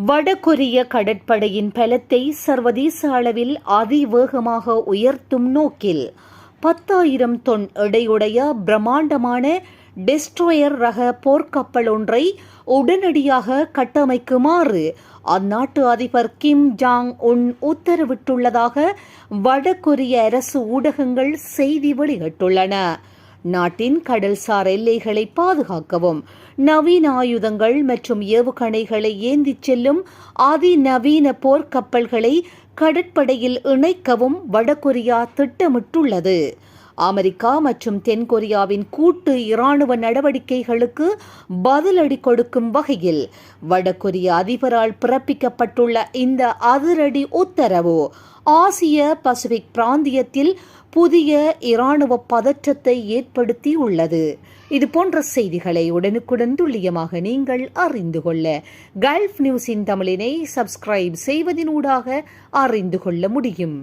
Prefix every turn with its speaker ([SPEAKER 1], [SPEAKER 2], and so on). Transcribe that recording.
[SPEAKER 1] வடகொரிய கடற்படையின் பலத்தை சர்வதேச அளவில் அதிவேகமாக உயர்த்தும் நோக்கில் 10,000 தொன் எடையுடைய பிரம்மாண்டமான டெஸ்ட்ரோயர் ரக போர்க்கப்பல் ஒன்றை உடனடியாக கட்டமைக்குமாறு அந்நாட்டு அதிபர் கிம் ஜாங் உன் உத்தரவிட்டுள்ளதாக வடகொரிய அரசு ஊடகங்கள் செய்தி வெளியிட்டுள்ளன. நாட்டின் கடல்சார் எல்லைகளை பாதுகாக்கவும் நவீன ஆயுதங்கள் மற்றும் ஏவுகணைகளை ஏந்திச் செல்லும் அதிநவீன போர்க்கப்பல்களை கடற்படையில் இணைக்கவும் வடகொரியா திட்டமிட்டுள்ளது. அமெரிக்கா மற்றும் தென்கொரியாவின் கூட்டு இராணுவ நடவடிக்கைகளுக்கு பதிலடி கொடுக்கும் வகையில் வடகொரிய அதிபரால் பிறப்பிக்கப்பட்டுள்ள இந்த அதிரடி உத்தரவு ஆசிய பசிபிக் பிராந்தியத்தில் புதிய இராணுவ பதற்றத்தை ஏற்படுத்தியுள்ளது. இதுபோன்ற செய்திகளை உடனுக்குடன் துல்லியமாக நீங்கள் அறிந்து கொள்ள கல்ஃப் நியூஸின் தமிழினை சப்ஸ்கிரைப் செய்வதனூடாக அறிந்து கொள்ள முடியும்.